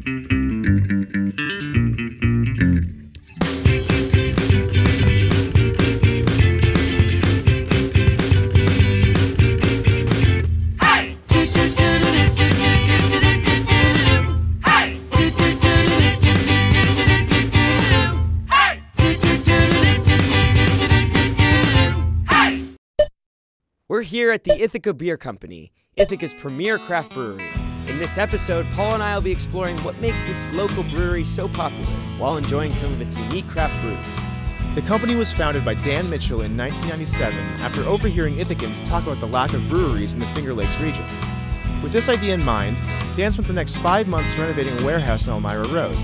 We're here at the Ithaca Beer Company, Ithaca's premier craft brewery. In this episode, Paul and I will be exploring what makes this local brewery so popular, while enjoying some of its unique craft brews. The company was founded by Dan Mitchell in 1997 after overhearing Ithacans talk about the lack of breweries in the Finger Lakes region. With this idea in mind, Dan spent the next 5 months renovating a warehouse on Elmira Road.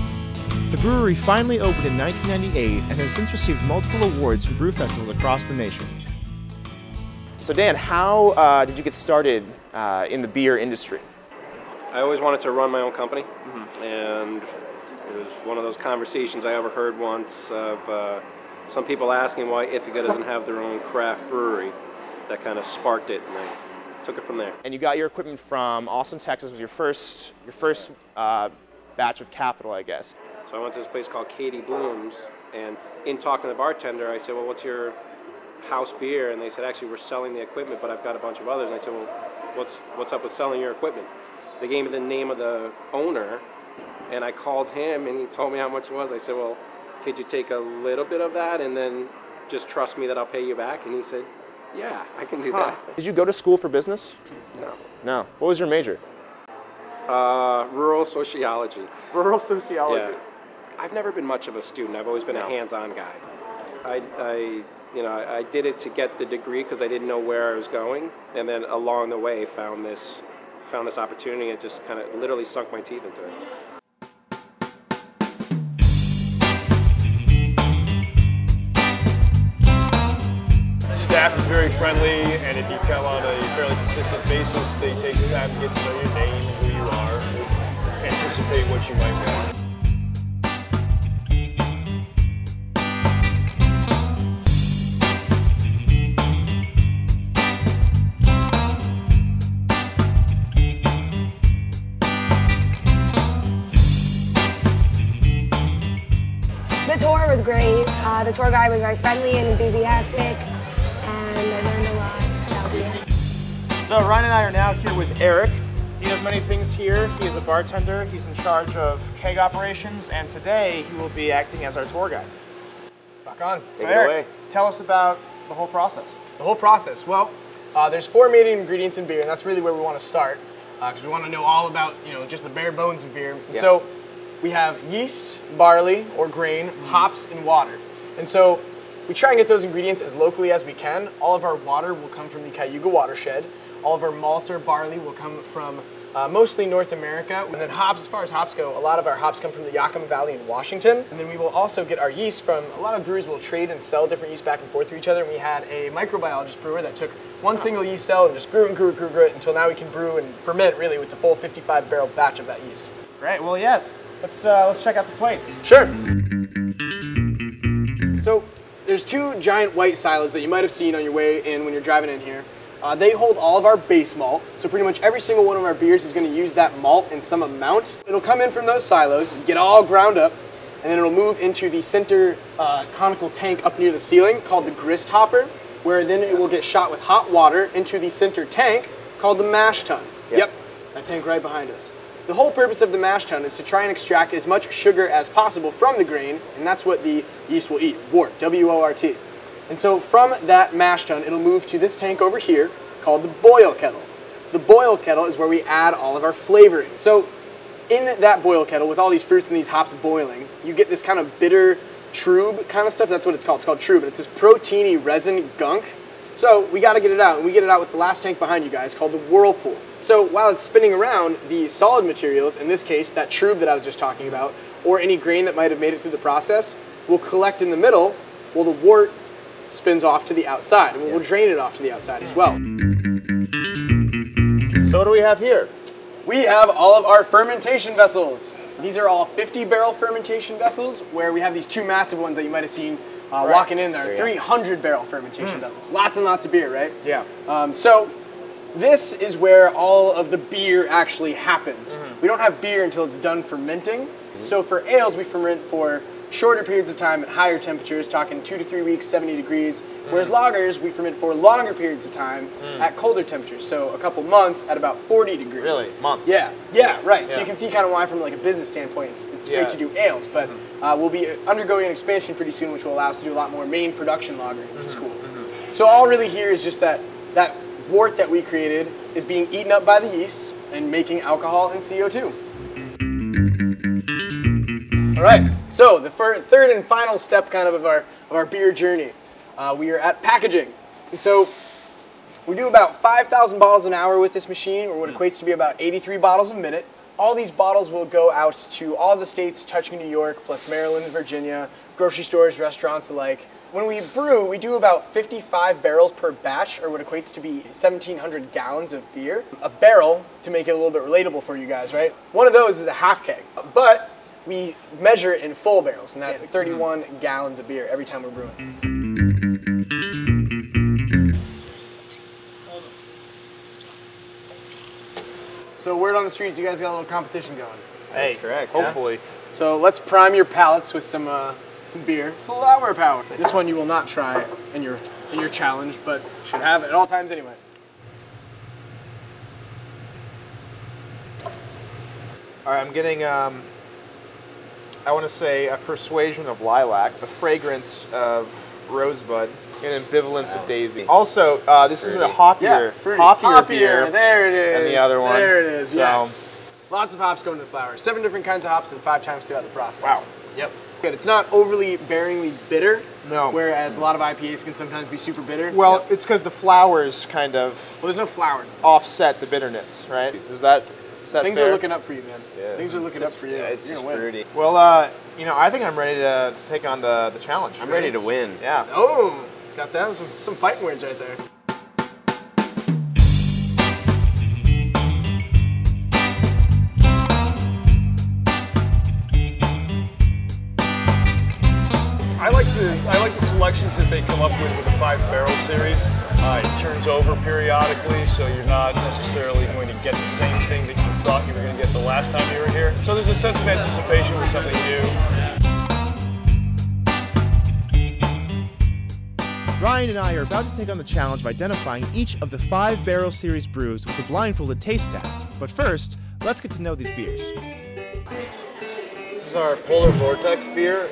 The brewery finally opened in 1998 and has since received multiple awards from brew festivals across the nation. So Dan, how did you get started in the beer industry? I always wanted to run my own company, and it was one of those conversations I overheard once of some people asking why Ithaca doesn't have their own craft brewery. That kind of sparked it, and I took it from there. And you got your equipment from Austin, Texas. Was your first batch of capital, I guess. So I went to this place called Katie Bloom's, and in talking to the bartender, I said, well, what's your house beer? And they said, actually, we're selling the equipment, but I've got a bunch of others. And I said, well, what's up with selling your equipment? They gave me the name of the owner, and I called him, and he told me how much it was. I said, well, could you take a little bit of that and then just trust me that I'll pay you back? And he said, yeah, I can do that. Did you go to school for business? No. No. What was your major? Rural sociology. Rural sociology. Yeah. I've never been much of a student. I've always been a hands-on guy. I did it to get the degree because I didn't know where I was going, and then along the way found this opportunity and just kind of literally sunk my teeth into it. Staff is very friendly, and if you come on a fairly consistent basis, they take the time to get to know your name, who you are, anticipate what you might have. The tour was great. The tour guide was very friendly and enthusiastic, and I learned a lot about beer. So Ryan and I are now here with Eric. He does many things here. He is a bartender. He's in charge of keg operations, and today he will be acting as our tour guide. Rock on. So Eric, tell us about the whole process. The whole process. Well, there's 4 main ingredients in beer, and that's really where we want to start, because we want to know all about, just the bare bones of beer. And so we have yeast, barley or grain, hops, and water. And so we try and get those ingredients as locally as we can. All of our water will come from the Cayuga watershed. All of our malts or barley will come from mostly North America. And then hops, as far as hops go, a lot of our hops come from the Yakima Valley in Washington. And then we will also get our yeast from, a lot of brewers will trade and sell different yeast back and forth to each other. And we had a microbiologist brewer that took one single yeast cell and just grew it until now we can brew and ferment really with the full 55 barrel batch of that yeast. Great, well yeah, let's check out the place. Sure. So there's 2 giant white silos that you might have seen on your way in when you're driving in here. They hold all of our base malt, so pretty much every single one of our beers is going to use that malt in some amount. It'll come in from those silos, get all ground up, and then it'll move into the center conical tank up near the ceiling called the grist hopper, where then it will get shot with hot water into the center tank called the mash tun. Yep, that tank right behind us. The whole purpose of the mash tun is to try and extract as much sugar as possible from the grain, and that's what the yeast will eat, wort, W-O-R-T. And so from that mash tun, it'll move to this tank over here called the boil kettle. The boil kettle is where we add all of our flavoring. So in that boil kettle, with all these fruits and these hops boiling, you get this kind of bitter trube kind of stuff. That's what it's called. It's called trube, and it's this proteiny resin gunk. So we got to get it out, and we get it out with the last tank behind you guys called the whirlpool. So while it's spinning around, the solid materials, in this case, that trube that I was just talking about, or any grain that might have made it through the process, will collect in the middle, while the wort spins off to the outside, and we'll drain it off to the outside as well. So what do we have here? We have all of our fermentation vessels. These are all 50-barrel fermentation vessels, where we have these 2 massive ones that you might have seen walking in there. 300-barrel fermentation vessels. Lots and lots of beer, right? Yeah. So this is where all of the beer actually happens. We don't have beer until it's done fermenting. So for ales, we ferment for shorter periods of time at higher temperatures, talking 2 to 3 weeks, 70 degrees. Whereas lagers, we ferment for longer periods of time at colder temperatures. So a couple months at about 40 degrees. Really? Months? Yeah, right. So you can see kind of why from like a business standpoint, it's great to do ales. But we'll be undergoing an expansion pretty soon, which will allow us to do a lot more main production lagering, which is cool. So all really here is just that wort that we created is being eaten up by the yeast and making alcohol and CO2. All right, so the third and final step kind of our beer journey. We are at packaging. And so we do about 5,000 bottles an hour with this machine, or what equates to be about 83 bottles a minute. All these bottles will go out to all the states touching New York, plus Maryland and Virginia, grocery stores, restaurants alike. When we brew, we do about 55 barrels per batch, or what equates to be 1,700 gallons of beer. A barrel, to make it a little bit relatable for you guys, right? One of those is a half keg, but we measure it in full barrels, and that's 31 gallons of beer every time we're brewing. So word on the streets, you guys got a little competition going. Hey, That's correct. hopefully. So let's prime your palates with some beer. Flower power. This one you will not try in your challenge, but should have it at all times anyway. All right, I'm getting, I want to say a persuasion of lilac, a fragrance of rosebud, an ambivalence of daisy. Also, this is a hoppier beer. There it is. And the other one. There it is. So, yes. Lots of hops going to the flower. 7 different kinds of hops and 5 times throughout the process. Wow. Yep. Good. It's not overly bearingly bitter. No. Whereas a lot of IPAs can sometimes be super bitter. well, it's because the flowers kind of Well, there's no flower. offset the bitterness, right? Is that Things fair? are looking up for you, man. Yeah. Things are looking up for you. Yeah, it's You're just gonna win. fruity. Well, you know, I think I'm ready to take on the challenge. I'm ready to win. Yeah. Oh, got that. Some fighting words right there. I like the selections that they come up with the 5-barrel series. It turns over periodically, so you're not necessarily going to get the same thing that you thought you were going to get the last time you were here. So there's a sense of anticipation with something new. Ryan and I are about to take on the challenge of identifying each of the 5-barrel series brews with a blindfolded taste test. But first, let's get to know these beers. This is our Polar Vortex beer.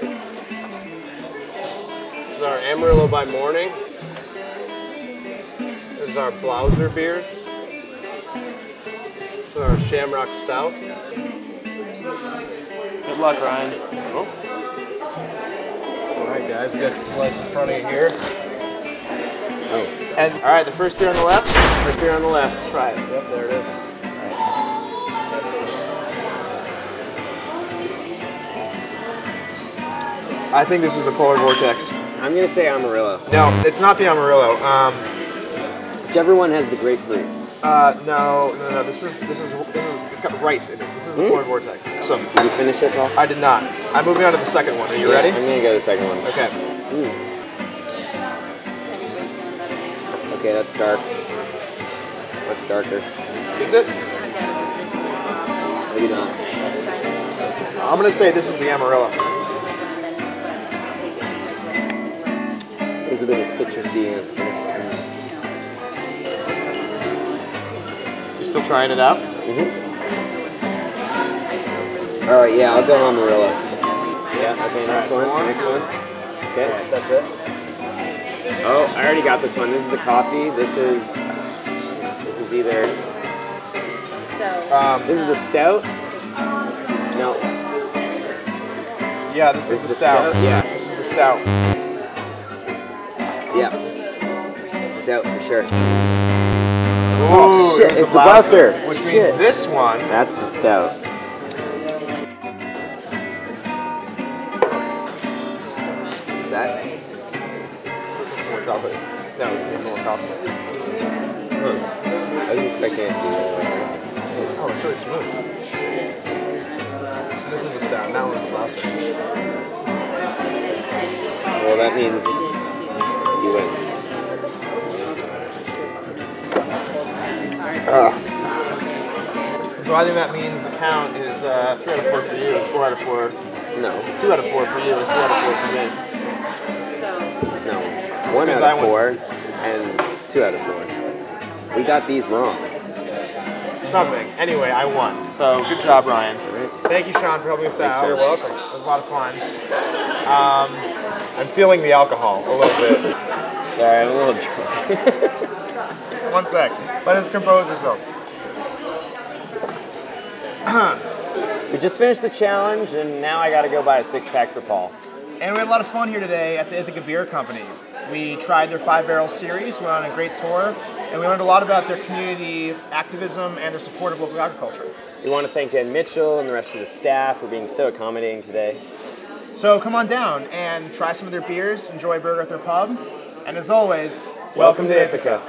This is our Amarillo by Morning. This is our Blauser beer. This is our Shamrock Stout. Good luck, Ryan. Oh. All right, guys, we got your flights in front of you here. Oh. And all right, the first beer on the left. First beer on the left. Let's try it. Yep, there it is. I think this is the Polar Vortex. I'm gonna say Amarillo. No, it's not the Amarillo. Whichever one has the grapefruit. No. This is it's got rice in it. This is the Polar Vortex. Awesome. Did you finish it, Paul? I did not. I'm moving on to the second one. Are you ready? I'm gonna go to the second one. Okay. Okay, that's dark. Much darker. Is it? Maybe not. I'm gonna say this is the Amarillo. There's a bit of citrusy in it. You still trying it out? All right, yeah, I'll go Amarillo. Yeah, okay, next one. Next one. Okay, That's it. Oh, I already got this one. This is the coffee. This is either. This is the stout. No. Yeah, this is the stout. Yeah. This is the stout. Yeah. Stout for sure. Oh, shit, there's it's the Blauser. Which means Shit. this one. That's the stout. Is that? This is more chocolate. No, this is more coffee. I was expecting it to be Oh, it's really smooth. So this is the stout. That one's the Blauser. well, that means you win. So I think that means the count is 3 out of 4 for you, 4 out of 4. No. 2 out of 4 for you, and 3 out of 4 for me. No. 1 out of 4 and 2 out of 4. We got these wrong. Something. Anyway, I won. So good job, Ryan. Right. Thank you, Sean, for helping us out. You're welcome. It was a lot of fun. I'm feeling the alcohol a little bit. Sorry, I'm a little drunk. Just 1 sec. Let us compose yourself. We just finished the challenge, and now I gotta go buy a 6-pack for Paul. And we had a lot of fun here today at the Ithaca Beer Company. We tried their 5-barrel series, went on a great tour, and we learned a lot about their community activism and their support of local agriculture. We want to thank Dan Mitchell and the rest of the staff for being so accommodating today. So come on down and try some of their beers, enjoy a burger at their pub, and as always, welcome to Ithaca.